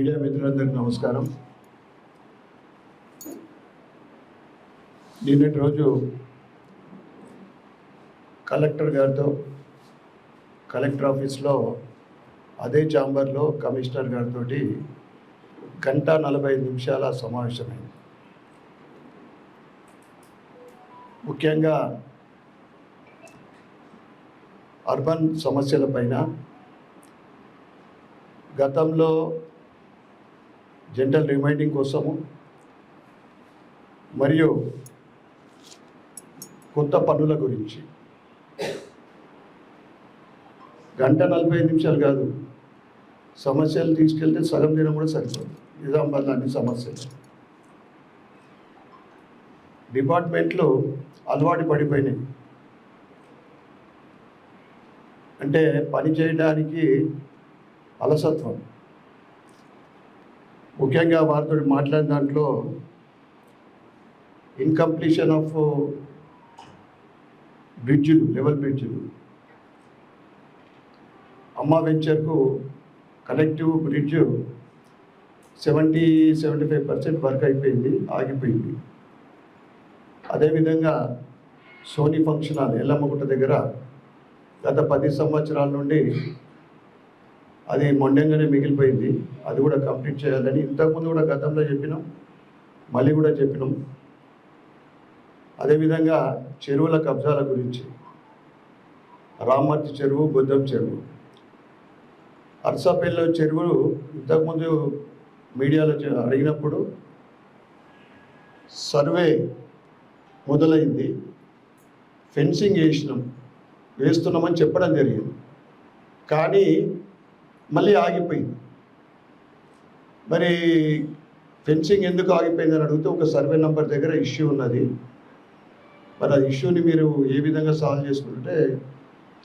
Media మిత్రులందరికీ నమస్కారం. నిన్నటి రోజు కలెక్టర్ గారితో కలెక్టర్ ఆఫీస్లో అదే ఛాంబర్లో కమిషనర్ గారితో 1:45 సమావేశమైంది. ముఖ్యంగా అర్బన్ సమస్యలపైన, గతంలో జనరల్ రిమైండింగ్ కోసము మరియు కొత్త పనుల గురించి 1:45 కాదు, సమస్యలు తీసుకెళ్తే సగం దినం కూడా సరిపోదు. నిజామాబాద్లో అన్ని సమస్యలు డిపార్ట్మెంట్లు అలవాటు పడిపోయినాయి. అంటే పని చేయడానికి అలసత్వం. ముఖ్యంగా వారితో మాట్లాడిన దాంట్లో ఇన్కంప్లీషన్ ఆఫ్ బ్రిడ్జిలు, లెవెల్ బ్రిడ్జిలు, అమ్మ వెంచర్కు కలెక్టివ్ బ్రిడ్జ్ 70-75% వర్క్ అయిపోయింది, ఆగిపోయింది. అదేవిధంగా సోనీ ఫంక్షన్ హాల్ ఎల్లమ్మగుట్ట దగ్గర గత 10 సంవత్సరాల నుండి అది మొండంగానే మిగిలిపోయింది. అది కూడా కంప్లీట్ చేయాలని ఇంతకుముందు కూడా గతంలో చెప్పినాం, మళ్ళీ కూడా చెప్పినాం. అదేవిధంగా చెరువుల కబ్జాల గురించి, రామర్తి చెరువు, బొద్దం చెరువు, అర్సాపల్లిలో చెరువులు ఇంతకుముందు మీడియాలో అడిగినప్పుడు సర్వే మొదలైంది, ఫెన్సింగ్ వేస్తున్నామని చెప్పడం జరిగింది. కానీ మళ్ళీ ఆగిపోయింది. మరి ఫెన్సింగ్ ఎందుకు ఆగిపోయిందని అడిగితే ఒక సర్వే నెంబర్ దగ్గర ఇష్యూ ఉన్నది. మరి ఆ ఇష్యూని మీరు ఏ విధంగా సాల్వ్ చేసుకుంటే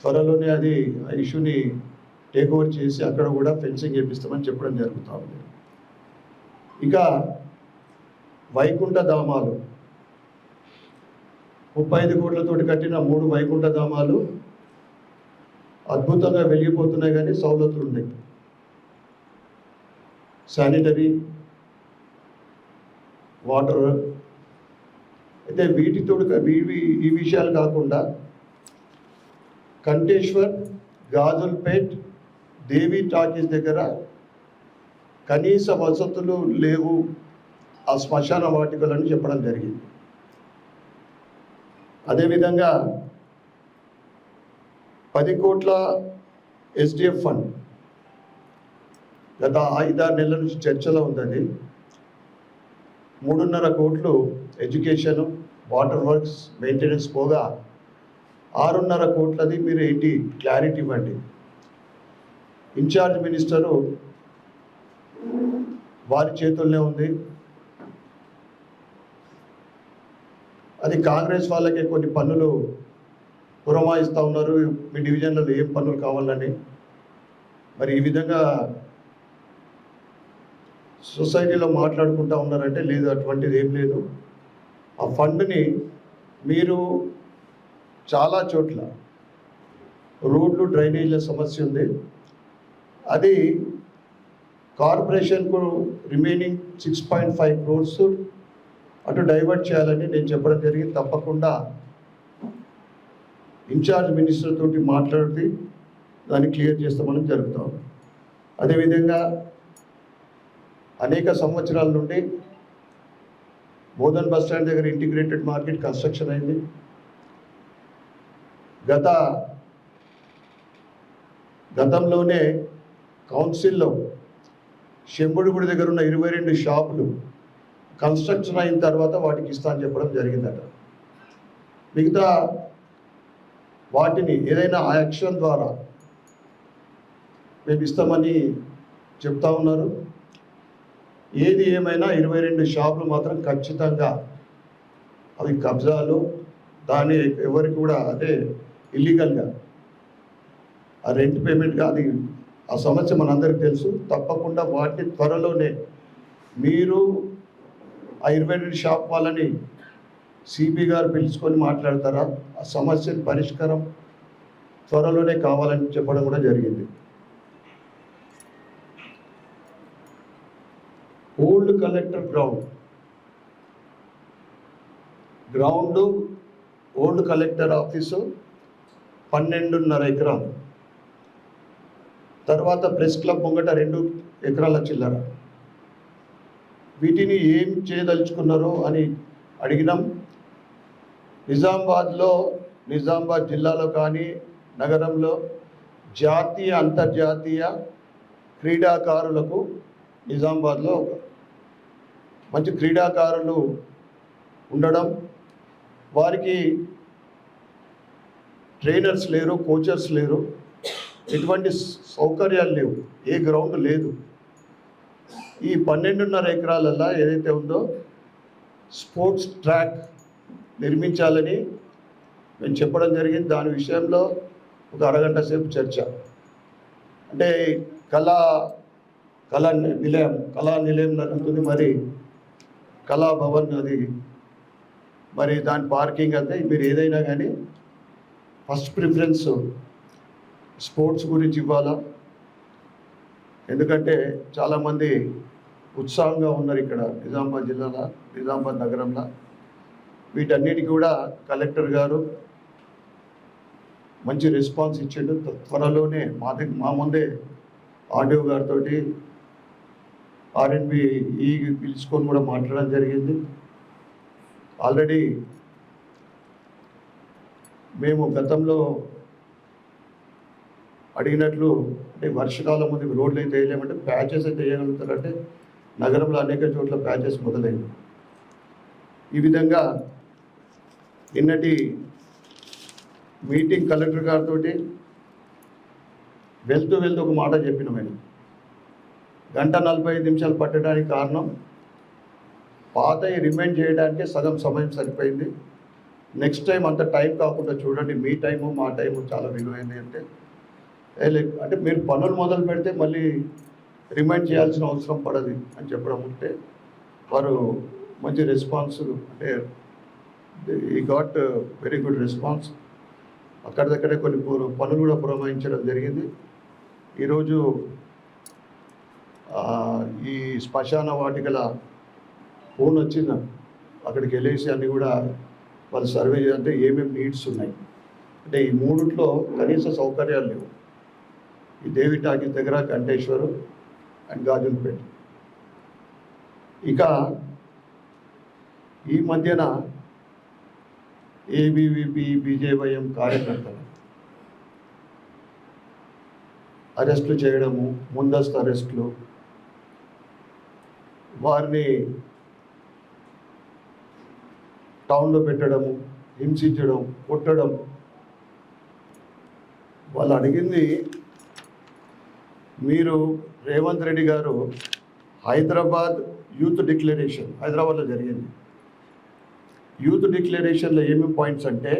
త్వరలోనే ఆ ఇష్యూని టేక్ ఓవర్ చేసి అక్కడ కూడా ఫెన్సింగ్ చేపిస్తామని చెప్పడం జరుగుతూ ఉంది. ఇక వైకుంఠ ధామాలు, 35 కోట్లతోటి కట్టిన 3 వైకుంఠ ధామాలు అద్భుతంగా వెలిగిపోతున్నాయి, కానీ సౌలతులు ఉన్నాయి. Sanitary, water. అయితే ఈ విషయాలు కాకుండా కంటేశ్వర్, గాజుల్పేట్, దేవి టాకీస్ దగ్గర కనీస వసతులు లేవు, ఆ శ్మశాన వాటికలని చెప్పడం జరిగింది. అదేవిధంగా 10 కోట్ల ఎస్డిఎఫ్ ఫండ్ గత 5-6 నెలల నుంచి చర్చలో ఉంది. 3.5 కోట్లు ఎడ్యుకేషన్, వాటర్ వర్క్స్, మెయింటెనెన్స్ పోగా 6.5 కోట్లది మీరు ఏంటి క్లారిటీ ఇవ్వండి. ఇన్ఛార్జ్ మినిస్టరు వారి చేతుల్లోనే ఉంది. అది కాంగ్రెస్ వాళ్ళకే కొన్ని పన్నులు పురమాయిస్తూ ఉన్నారు, మీ డివిజన్లలో ఏం పనులు కావాలని. మరి ఈ విధంగా సొసైటీలో మాట్లాడుకుంటూ ఉన్నారంటే లేదు, అటువంటిది ఏం లేదు. ఆ ఫండ్ని మీరు చాలా చోట్ల రోడ్లు, డ్రైనేజీల సమస్య ఉంది, అది కార్పొరేషన్కు రిమైనింగ్ 6.5 crores అటు డైవర్ట్ చేయాలని నేను చెప్పడం జరిగింది. తప్పకుండా ఇన్ఛార్జ్ మినిస్టర్ తోటి మాట్లాడి దాన్ని క్లియర్ చేస్తామని జరుగుతాం. అదేవిధంగా అనేక సంవత్సరాల నుండి బోధన్ బస్టాండ్ దగ్గర ఇంటిగ్రేటెడ్ మార్కెట్ కన్స్ట్రక్షన్ అయింది. గతంలోనే కౌన్సిల్లో శంభుడిగుడి దగ్గర ఉన్న 22 షాపులు కన్స్ట్రక్షన్ అయిన తర్వాత వాటికి ఇస్తా అని చెప్పడం జరిగిందట. మిగతా వాటిని ఏదైనా యాక్షన్ ద్వారా మేము ఇస్తామని చెప్తా ఉన్నారు. ఏది ఏమైనా 22 షాపులు మాత్రం ఖచ్చితంగా అవి కబ్జాలు, దాన్ని ఎవరికి కూడా అంటే ఇల్లీగల్గా ఆ రెంట్ పేమెంట్ అది ఆ సమస్య మనందరికీ తెలుసు. తప్పకుండా వాటిని త్వరలోనే మీరు ఆ 22 షాప్ వాళ్ళని సిపి గారు పిలుచుకొని మాట్లాడతారా, ఆ సమస్య పరిష్కారం త్వరలోనే కావాలని చెప్పడం కూడా జరిగింది. Old collector ground old collector office 12.5 ఎకరాలు, తర్వాత ప్రెస్ క్లబ్ ముంగట 2 ఎకరాల చిల్లర. వీటిని ఏం చేయదలుచుకున్నారో అని అడిగినాం. నిజామాబాద్ జిల్లాలో కానీ నగరంలో జాతీయ అంతర్జాతీయ క్రీడాకారులకు నిజామాబాద్లో మంచి క్రీడాకారులు ఉండడం, వారికి ట్రైనర్స్ లేరు, కోచర్స్ లేరు, ఎటువంటి సౌకర్యాలు లేవు, ఏ గ్రౌండ్ లేదు. ఈ 12.5 ఎకరాలలో ఏదైతే ఉందో స్పోర్ట్స్ ట్రాక్ నిర్మించాలని మేము చెప్పడం జరిగింది. దాని విషయంలో ఒక అరగంట సేపు చర్చ. అంటే కళా నిలయం నడుస్తుంది, మరి కళాభవన్ అది, మరి దాని పార్కింగ్ అంతా. మీరు ఏదైనా కానీ ఫస్ట్ ప్రిఫరెన్స్ స్పోర్ట్స్ గురించి ఇవ్వాలా, ఎందుకంటే చాలామంది ఉత్సాహంగా ఉన్నారు ఇక్కడ నిజామాబాద్ జిల్లాలో, నిజామాబాద్ నగరంలో. వీటన్నిటికీ కూడా కలెక్టర్ గారు మంచి రెస్పాన్స్ ఇచ్చిండు. త్వరలోనే మా ముందే ఆర్డీఓ గారితో R&B పిలుచుకొని కూడా మాట్లాడడం జరిగింది. ఆల్రెడీ మేము గతంలో అడిగినట్లు, అంటే వర్షకాలం ముందు రోడ్లు అయితే వేయలేమంటే ప్యాచెస్ అయితే వేయగలుగుతారంటే నగరంలో అనేక చోట్ల ప్యాచెస్ మొదలైంది. ఈ విధంగా నిన్నటి మీటింగ్ కలెక్టర్ గారితో వెళ్తూ ఒక మాట చెప్పిన మేము. 1:45 నిమిషాలు పట్టడానికి కారణం పాతవి రిమైండ్ చేయడానికి సగం సమయం సరిపోయింది. నెక్స్ట్ టైం అంత టైం కాకుండా చూడండి, మీ టైము మా టైము చాలా విలువైంది. అంటే మీరు పనులు మొదలు పెడితే మళ్ళీ రిమైండ్ చేయాల్సిన అవసరం పడదు అని చెప్పడం ఉంటే వారు మంచి రెస్పాన్స్, అంటే ఈ గాట్ వెరీ గుడ్ రెస్పాన్స్. అక్కడిదక్కడే కొన్ని పనులు కూడా పురమాయించడం జరిగింది. ఈరోజు ఈ శ్మశాన వాటికల ఫోన్ వచ్చింది, అక్కడికి వెళ్ళేసి అన్నీ కూడా వాళ్ళు సర్వే చేయాలంటే ఏమేమి నీడ్స్ ఉన్నాయి. అంటే ఈ మూడిట్లో కనీస సౌకర్యాలు లేవు. ఈ దేవి టాకీస్ దగ్గర, కంటేశ్వరు అండ్ గాజులపేట. ఇక ఈ మధ్యన ఏబీవీపీ బీజేవైఎం కార్యకర్తలు అరెస్టులు చేయడము, ముందస్తు అరెస్టులు, వారిని టౌన్లో పెట్టడము, హింసించడం, కొట్టడం. వాళ్ళు అడిగింది, మీరు రేవంత్ రెడ్డి గారు హైదరాబాద్ యూత్ డిక్లరేషన్ హైదరాబాద్లో జరిగింది. యూత్ డిక్లరేషన్లో ఏమేమి పాయింట్స్ అంటే,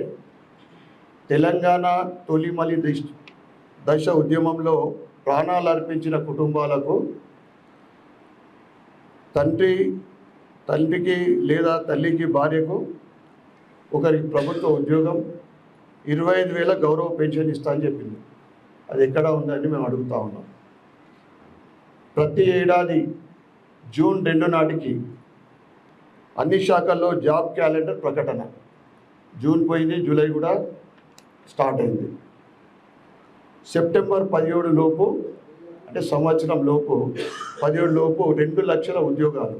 తెలంగాణ తొలిమలి దశ ఉద్యమంలో ప్రాణాలు అర్పించిన కుటుంబాలకు తండ్రికి లేదా తల్లికి, భార్యకు ఒకరికి ప్రభుత్వ ఉద్యోగం, 25,000 గౌరవ పెన్షన్ ఇస్తా అని చెప్పింది. అది ఎక్కడ ఉందని మేము అడుగుతా ఉన్నాం. ప్రతి ఏడాది జూన్ 2 నాటికి అన్ని శాఖల్లో జాబ్ క్యాలెండర్ ప్రకటన. జూన్ పోయింది, జూలై కూడా స్టార్ట్ అయింది. సెప్టెంబర్ 17 లోపు, అంటే సంవత్సరం లోపు 17 లోపు 2 లక్షల ఉద్యోగాలు.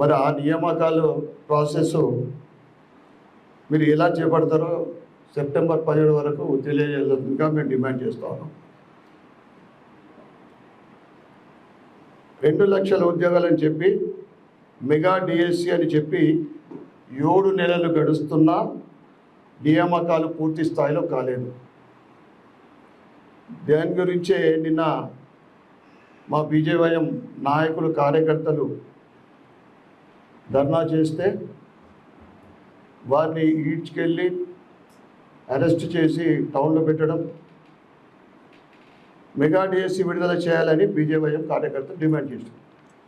మరి ఆ నియామకాలు ప్రాసెస్ మీరు ఎలా చేపడతారో సెప్టెంబర్ 17 వరకు తెలియజేయాల్సిందిగా మేము డిమాండ్ చేస్తా ఉన్నాం. 2 లక్షల ఉద్యోగాలని చెప్పి మెగా డిఎస్సి అని చెప్పి 7 నెలలు గడుస్తున్నా నియామకాలు పూర్తి స్థాయిలో కాలేదు. దాని గురించే నిన్న మా బీజేవైఎం నాయకులు, కార్యకర్తలు ధర్నా చేస్తే వారిని ఈడ్చుకెళ్ళి అరెస్ట్ చేసి టౌన్లో పెట్టడం, మెగా డిఎస్సి విడుదల చేయాలని బీజేవైఎం కార్యకర్తలు డిమాండ్ చేశారు.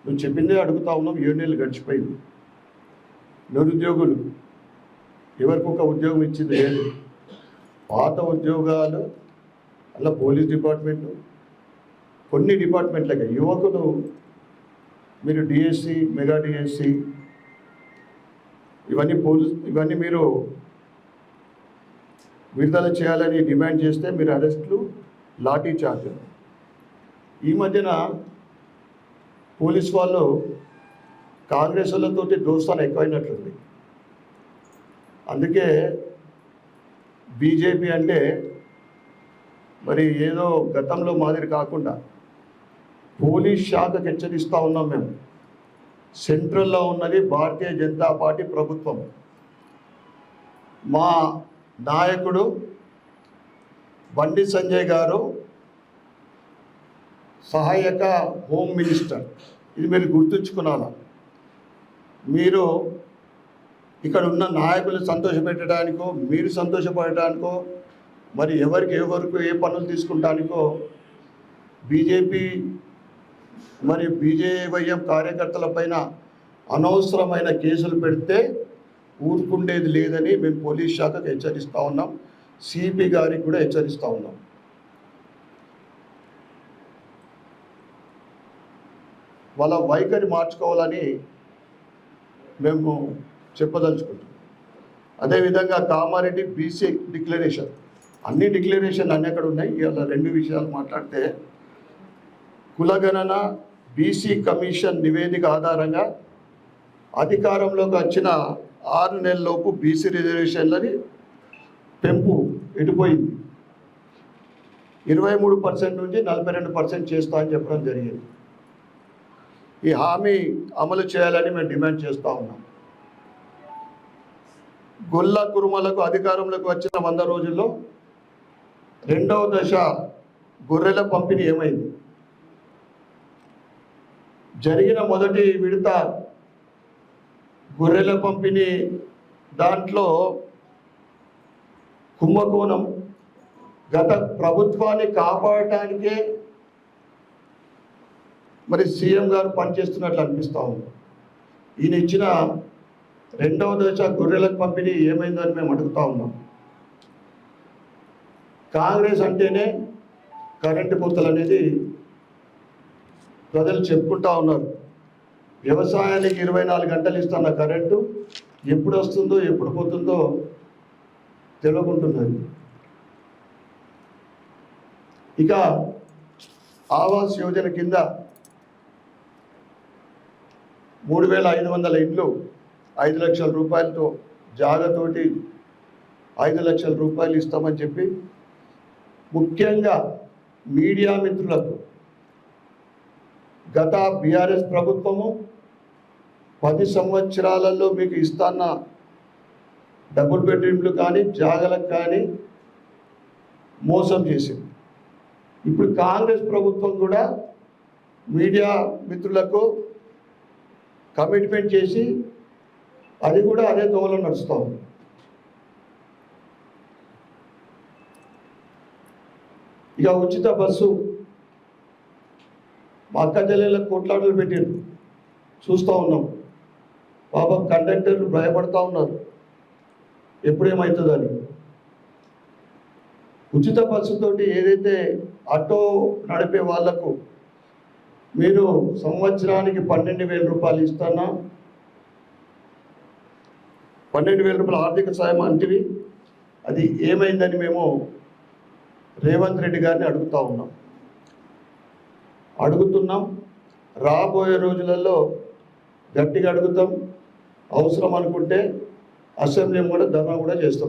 నువ్వు చెప్పిందే అడుగుతా ఉన్నాం. 7 నెలలు గడిచిపోయింది. నిరుద్యోగులు ఎవరికి ఒక ఉద్యోగం ఇచ్చింది లేదు. పాత ఉద్యోగాలు అలా పోలీస్ డిపార్ట్మెంటు, కొన్ని డిపార్ట్మెంట్లకి యువకులు మీరు డిఎస్సి, మెగా డిఎస్సి ఇవన్నీ మీరు విడుదల చేయాలని డిమాండ్ చేస్తే మీరు అరెస్టులు, లాఠీ చార్జ్. ఈ మధ్యన పోలీస్ వాళ్ళు కాంగ్రెస్ వాళ్ళతోటి దోస్తాను ఎక్కువైనట్లుంది. అందుకే బీజేపీ అంటే మరి ఏదో గతంలో మాదిరి కాకుండా పోలీస్ శాఖకు హెచ్చరిస్తూ ఉన్నాం మేము. సెంట్రల్లో ఉన్నది భారతీయ జనతా పార్టీ ప్రభుత్వం. మా నాయకుడు బండి సంజయ్ గారు సహాయక హోమ్ మినిస్టర్. ఇది మీరు గుర్తుంచుకున్నారా? మీరు ఇక్కడ ఉన్న నాయకులు సంతోషపెట్టడానికో, మీరు సంతోషపడటానికో, మరి ఎవరికి ఏ పనులు తీసుకుంటానికో బీజేపీ మరి బీజేవైఎం కార్యకర్తల పైన అనవసరమైన కేసులు పెడితే ఊరుకుండేది లేదని మేము పోలీస్ శాఖకు హెచ్చరిస్తూ ఉన్నాం. సిపి గారికి కూడా హెచ్చరిస్తూ ఉన్నాం. వాళ్ళ వైఖరి మార్చుకోవాలని మేము చెప్పదలుచుకుంటాం. అదేవిధంగా కామారెడ్డి బీసీ డిక్లరేషన్, అన్ని డిక్లరేషన్ అన్నీ అక్కడ ఉన్నాయి. ఇవాళ 2 విషయాలు మాట్లాడితే, కులగణన బీసీ కమిషన్ నివేదిక ఆధారంగా అధికారంలోకి వచ్చిన 6 నెలల్లోపు బీసీ రిజర్వేషన్లని పెంపు ఎడిపోయింది. 23% నుంచి 42% చేస్తా అని చెప్పడం జరిగింది. ఈ హామీ అమలు చేయాలని మేము డిమాండ్ చేస్తూ ఉన్నాం. గొల్ల కురుమలకు అధికారంలోకి వచ్చిన 100 రోజుల్లో 2వ దశ గొర్రెల పంపిణీ ఏమైంది? జరిగిన మొదటి విడత గొర్రెల పంపిణీ దాంట్లో కుంభకోణం గత ప్రభుత్వాన్ని కాపాడటానికే మరి సీఎం గారు పనిచేస్తున్నట్లు అనిపిస్తూ ఉంది. ఈయన ఇచ్చిన 2వ దశ గొర్రెల పంపిణీ ఏమైందని మేము అడుగుతూ ఉన్నాం. కాంగ్రెస్ అంటేనే కరెంటు కోతలు అనేది ప్రజలు చెప్పుకుంటూ ఉన్నారు. వ్యవసాయానికి 24 గంటలు ఇస్తున్న కరెంటు ఎప్పుడు వస్తుందో ఎప్పుడు పోతుందో తెలియకుంటున్నది. ఇక ఆవాస్ యోజన కింద 3500 ఇండ్లు 5 లక్షల రూపాయలతో జాగతోటి 5 లక్షల రూపాయలు ఇస్తామని చెప్పి ముఖ్యంగా మీడియా మిత్రులకు గత బీఆర్ఎస్ ప్రభుత్వము 10 సంవత్సరాలలో మీకు ఇస్తాన్న డబుల్ బెడ్రూమ్లు కానీ జాగలకు కానీ మోసం చేసింది. ఇప్పుడు కాంగ్రెస్ ప్రభుత్వం కూడా మీడియా మిత్రులకు కమిట్మెంట్ చేసి అది కూడా అదే దోవలో నడుస్తూ ఉంది. ఇక ఉచిత బస్సు మా అక్క చెల్లెళ్ళకు కొట్లాటలు పెట్టారు, చూస్తూ ఉన్నాం. పాపం కండక్టర్లు భయపడతా ఉన్నారు ఎప్పుడేమవుతుందని. ఉచిత బస్సుతోటి ఏదైతే ఆటో నడిపే వాళ్లకు మీరు సంవత్సరానికి 12,000 రూపాయలు ఇస్తున్నా, 12,000 రూపాయల ఆర్థిక సాయం అంటివి, అది ఏమైందని మేము రేవంత్ రెడ్డి గారిని అడుగుతున్నాం. రాబోయే రోజులలో గట్టిగా అడుగుతాం. అవసరం అనుకుంటే అసెంబ్లీ కూడా ధర్నా కూడా చేస్తాం.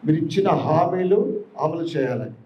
మీరు ఇచ్చిన హామీలు అమలు చేయాలని.